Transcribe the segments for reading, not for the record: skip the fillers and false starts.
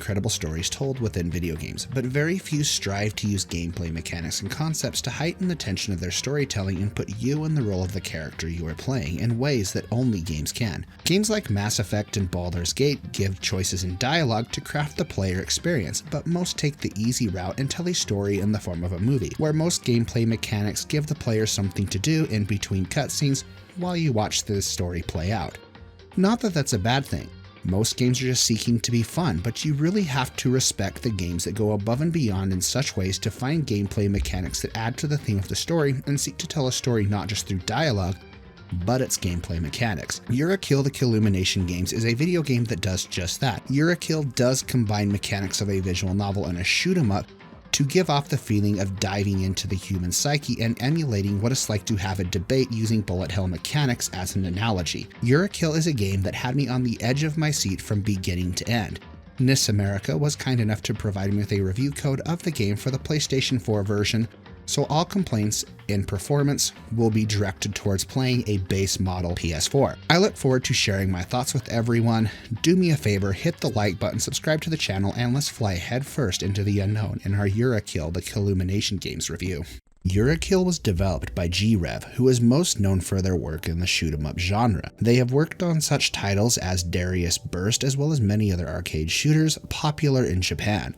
incredible stories told within video games, but very few strive to use gameplay mechanics and concepts to heighten the tension of their storytelling and put you in the role of the character you are playing in ways that only games can. Games like Mass Effect and Baldur's Gate give choices in dialogue to craft the player experience, but most take the easy route and tell a story in the form of a movie, where most gameplay mechanics give the player something to do in between cutscenes while you watch the story play out. Not that that's a bad thing. Most games are just seeking to be fun, but you really have to respect the games that go above and beyond in such ways to find gameplay mechanics that add to the theme of the story and seek to tell a story not just through dialogue, but its gameplay mechanics. Yurukill The Calumniation Games is a video game that does just that. Yurukill does combine mechanics of a visual novel and a shoot-'em-up to give off the feeling of diving into the human psyche and emulating what it's like to have a debate using bullet hell mechanics as an analogy. Yurukill is a game that had me on the edge of my seat from beginning to end. NIS America was kind enough to provide me with a review code of the game for the PlayStation 4 version, so all complaints in performance will be directed towards playing a base model PS4. I look forward to sharing my thoughts with everyone. Do me a favor, hit the like button, subscribe to the channel, and let's fly headfirst into the unknown in our Yurukill The Calumniation Games review. Yurukill was developed by G-Rev, who is most known for their work in the shoot-'em-up genre. They have worked on such titles as Darius Burst as well as many other arcade shooters popular in Japan.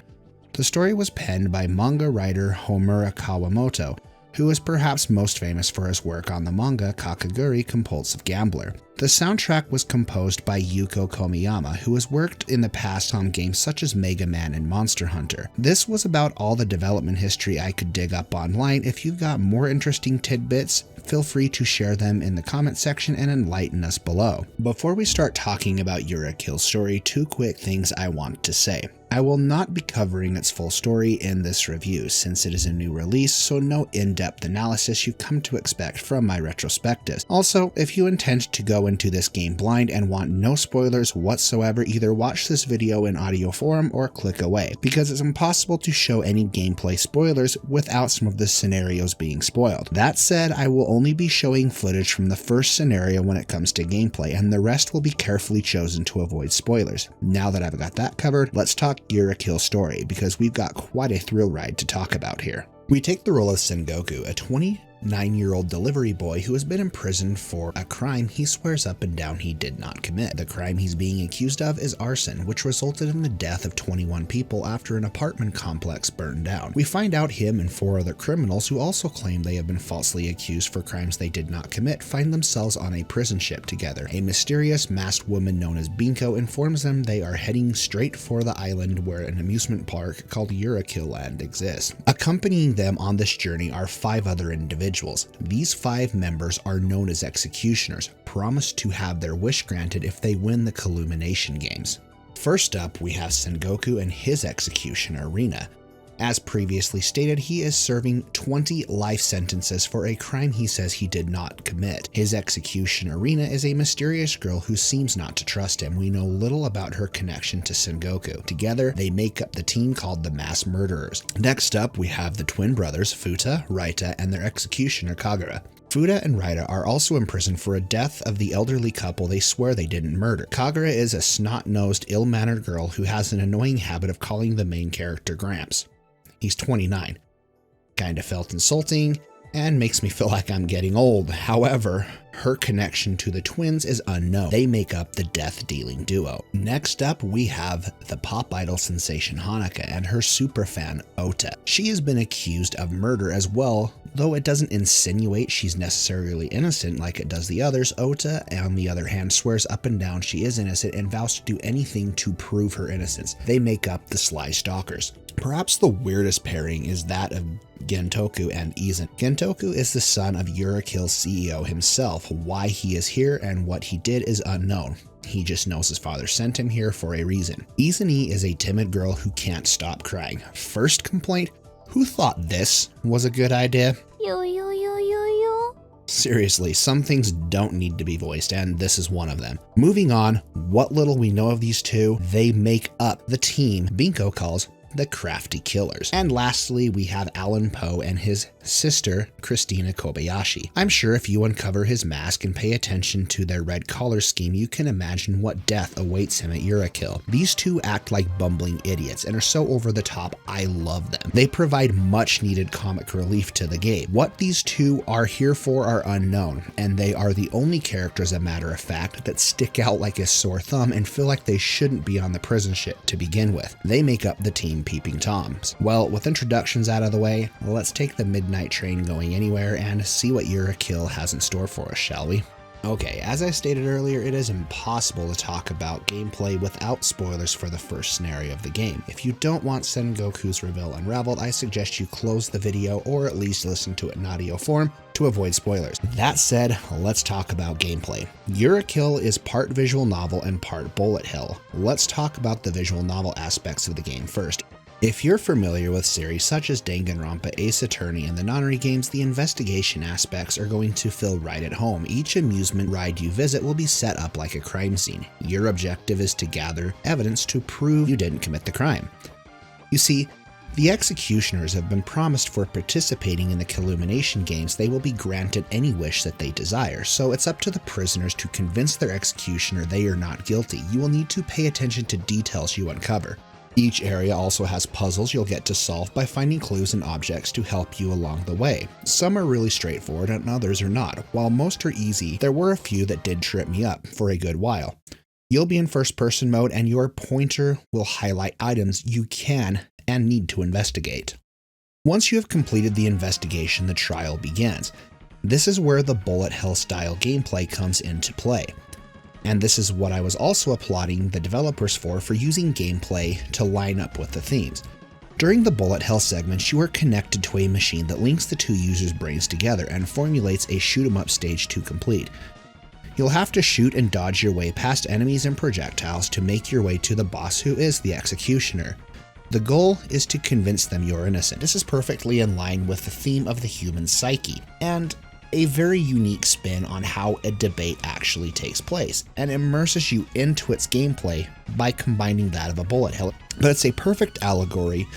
The story was penned by manga writer Homura Kawamoto, who is perhaps most famous for his work on the manga Kakegurui Compulsive Gambler. The soundtrack was composed by Yuko Komiyama, who has worked in the past on games such as Mega Man and Monster Hunter. This was about all the development history I could dig up online. If you've got more interesting tidbits, feel free to share them in the comment section and enlighten us below. Before we start talking about Yurukill's story, two quick things I want to say. I will not be covering its full story in this review since it is a new release, so no in-depth analysis you've come to expect from my retrospectives. Also, if you intend to go into this game blind and want no spoilers whatsoever, either watch this video in audio form or click away, because it's impossible to show any gameplay spoilers without some of the scenarios being spoiled. That said, I will only be showing footage from the first scenario when it comes to gameplay, and the rest will be carefully chosen to avoid spoilers. Now that I've got that covered, let's talk Yurukill's story, because we've got quite a thrill ride to talk about here. We take the role of Sengoku, a 29-year-old delivery boy who has been imprisoned for a crime he swears up and down he did not commit. The crime he's being accused of is arson, which resulted in the death of 21 people after an apartment complex burned down. We find out him and 4 other criminals who also claim they have been falsely accused for crimes they did not commit find themselves on a prison ship together. A mysterious masked woman known as Binko informs them they are heading straight for the island where an amusement park called Yurukill Land exists. Accompanying them on this journey are 5 other individuals. These 5 members are known as executioners, promised to have their wish granted if they win the Calumniation Games. First up, we have Sengoku and his executioner, Rina. As previously stated, he is serving 20 life sentences for a crime he says he did not commit. His executioner, Rina, is a mysterious girl who seems not to trust him. We know little about her connection to Sengoku. Together, they make up the team called the Mass Murderers. Next up, we have the twin brothers, Futa, Raita, and their executioner, Kagura. Futa and Raita are also imprisoned for a death of the elderly couple they swear they didn't murder. Kagura is a snot-nosed, ill-mannered girl who has an annoying habit of calling the main character Gramps. He's 29. Kinda felt insulting and makes me feel like I'm getting old. However, her connection to the twins is unknown. They make up the death-dealing duo. Next up, we have the pop idol sensation Hanuka and her superfan Ota. She has been accused of murder as well, though it doesn't insinuate she's necessarily innocent like it does the others. Ota, on the other hand, swears up and down she is innocent and vows to do anything to prove her innocence. They make up the Sly Stalkers. Perhaps the weirdest pairing is that of Gentoku and Izan. Gentoku is the son of Yurukill's CEO himself. Why he is here and what he did is unknown. He just knows his father sent him here for a reason. Izani is a timid girl who can't stop crying. First complaint, who thought this was a good idea? Seriously, some things don't need to be voiced, and this is one of them. Moving on, what little we know of these two, they make up the team Binko calls the Crafty Killers. And lastly, we have Alan Poe and his sister, Christina Kobayashi. I'm sure if you uncover his mask and pay attention to their red collar scheme, you can imagine what death awaits him at Yurukill. These two act like bumbling idiots and are so over the top, I love them. They provide much needed comic relief to the game. What these two are here for are unknown, and they are the only characters, as a matter of fact, that stick out like a sore thumb and feel like they shouldn't be on the prison ship to begin with. They make up the Team Peeping Toms. Well, with introductions out of the way, let's take the midnight train going anywhere and see what Yurukill has in store for us, shall we? Okay, as I stated earlier, it is impossible to talk about gameplay without spoilers for the first scenario of the game. If you don't want Sengoku's reveal unraveled, I suggest you close the video or at least listen to it in audio form to avoid spoilers. That said, let's talk about gameplay. Yurukill is part visual novel and part bullet hell. Let's talk about the visual novel aspects of the game first. If you're familiar with series such as Danganronpa, Ace Attorney, and the Nonary games, the investigation aspects are going to feel right at home. Each amusement ride you visit will be set up like a crime scene. Your objective is to gather evidence to prove you didn't commit the crime. You see, the executioners have been promised for participating in the Calumniation Games they will be granted any wish that they desire, so it's up to the prisoners to convince their executioner they are not guilty. You will need to pay attention to details you uncover. Each area also has puzzles you'll get to solve by finding clues and objects to help you along the way. Some are really straightforward and others are not. While most are easy, there were a few that did trip me up for a good while. You'll be in first-person mode and your pointer will highlight items you can and need to investigate. Once you have completed the investigation, the trial begins. This is where the bullet hell style gameplay comes into play. And this is what I was also applauding the developers for using gameplay to line up with the themes. During the bullet hell segments, you are connected to a machine that links the two users' brains together and formulates a shoot 'em up stage to complete. You'll have to shoot and dodge your way past enemies and projectiles to make your way to the boss, who is the executioner. The goal is to convince them you're innocent. This is perfectly in line with the theme of the human psyche, and a very unique spin on how a debate actually takes place, and immerses you into its gameplay by combining that of a bullet hell. But it's a perfect allegory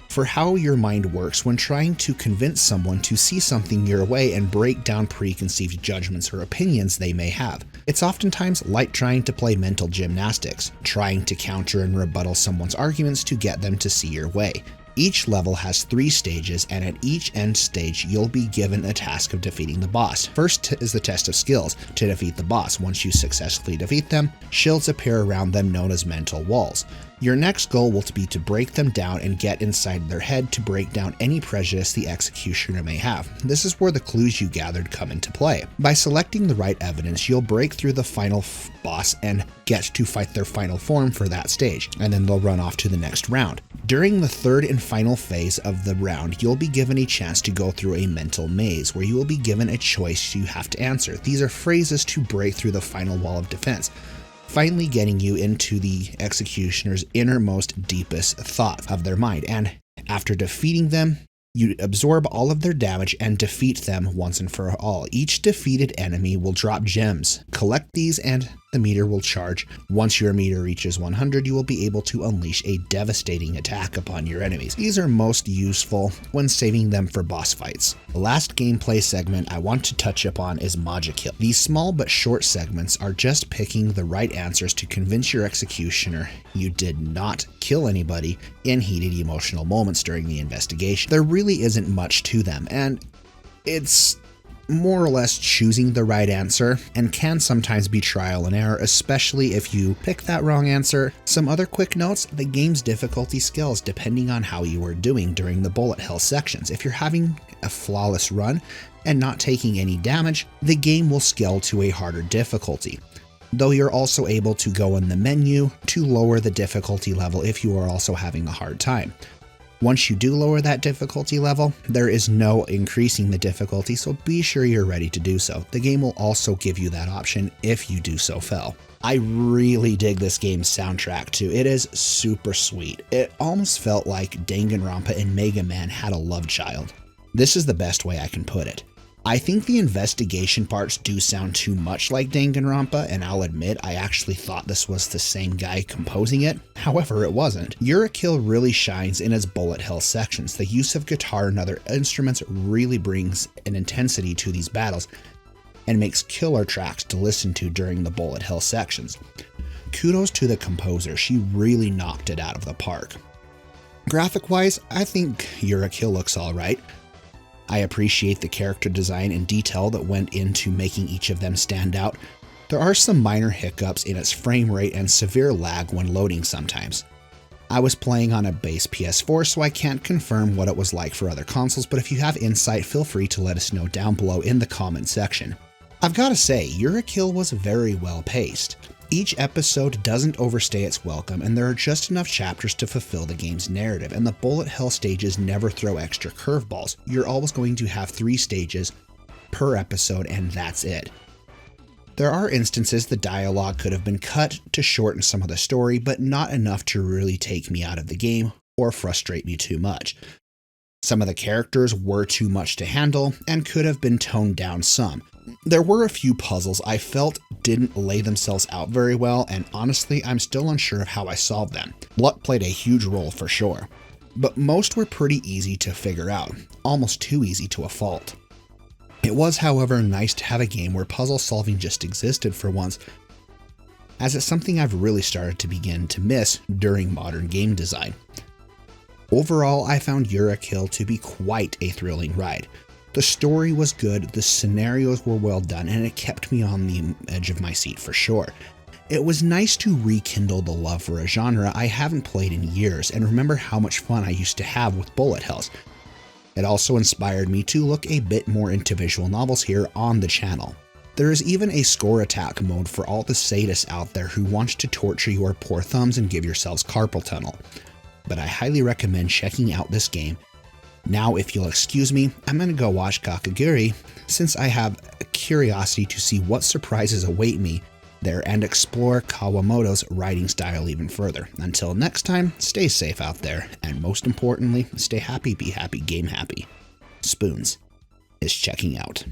for how your mind works when trying to convince someone to see something your way and break down preconceived judgments or opinions they may have. It's oftentimes like trying to play mental gymnastics, trying to counter and rebuttal someone's arguments to get them to see your way. Each level has 3 stages, and at each end stage, you'll be given a task of defeating the boss. First is the test of skills to defeat the boss. Once you successfully defeat them, shields appear around them known as mental walls. Your next goal will be to break them down and get inside their head to break down any prejudice the executioner may have. This is where the clues you gathered come into play. By selecting the right evidence, you'll break through the final boss and get to fight their final form for that stage, and then they'll run off to the next round. During the third and final phase of the round, you'll be given a chance to go through a mental maze where you will be given a choice you have to answer. These are phrases to break through the final wall of defense, finally getting you into the executioner's innermost, deepest thoughts of their mind. And after defeating them, you absorb all of their damage and defeat them once and for all. Each defeated enemy will drop gems. Collect these and the meter will charge. Once your meter reaches 100, you will be able to unleash a devastating attack upon your enemies. These are most useful when saving them for boss fights. The last gameplay segment I want to touch upon is Yurukill. These small but short segments are just picking the right answers to convince your executioner you did not kill anybody in heated emotional moments during the investigation. There really isn't much to them, and it's more or less choosing the right answer, and can sometimes be trial and error, especially if you pick that wrong answer. Some other quick notes: the game's difficulty scales depending on how you are doing during the bullet hell sections. If you're having a flawless run and not taking any damage, the game will scale to a harder difficulty, though you're also able to go in the menu to lower the difficulty level if you are also having a hard time. Once you do lower that difficulty level, there is no increasing the difficulty, so be sure you're ready to do so. The game will also give you that option if you do so fail. I really dig this game's soundtrack too. It is super sweet. It almost felt like Danganronpa and Mega Man had a love child. This is the best way I can put it. I think the investigation parts do sound too much like Danganronpa, and I'll admit I actually thought this was the same guy composing it. However, it wasn't. Yurukill really shines in its bullet hell sections. The use of guitar and other instruments really brings an intensity to these battles and makes killer tracks to listen to during the bullet hell sections. Kudos to the composer, she really knocked it out of the park. Graphic-wise, I think Yurukill looks alright. I appreciate the character design and detail that went into making each of them stand out. There are some minor hiccups in its frame rate and severe lag when loading sometimes. I was playing on a base PS4, so I can't confirm what it was like for other consoles, but if you have insight, feel free to let us know down below in the comment section. I've gotta say, Yurukill was very well paced. Each episode doesn't overstay its welcome, and there are just enough chapters to fulfill the game's narrative, and the bullet hell stages never throw extra curveballs. You're always going to have 3 stages per episode, and that's it. There are instances the dialogue could have been cut to shorten some of the story, but not enough to really take me out of the game or frustrate me too much. Some of the characters were too much to handle and could have been toned down some. There were a few puzzles I felt didn't lay themselves out very well, and honestly, I'm still unsure of how I solved them. Luck played a huge role for sure, but most were pretty easy to figure out, almost too easy to a fault. It was, however, nice to have a game where puzzle solving just existed for once, as it's something I've really started to begin to miss during modern game design. Overall, I found Yurukill to be quite a thrilling ride. The story was good, the scenarios were well done, and it kept me on the edge of my seat for sure. It was nice to rekindle the love for a genre I haven't played in years and remember how much fun I used to have with bullet hells. It also inspired me to look a bit more into visual novels here on the channel. There is even a score attack mode for all the sadists out there who want to torture your poor thumbs and give yourselves carpal tunnel. But I highly recommend checking out this game. Now, if you'll excuse me, I'm gonna go watch Kakaguri, since I have a curiosity to see what surprises await me there and explore Kawamoto's writing style even further. Until next time, stay safe out there, and most importantly, stay happy, be happy, game happy. Spoons is checking out.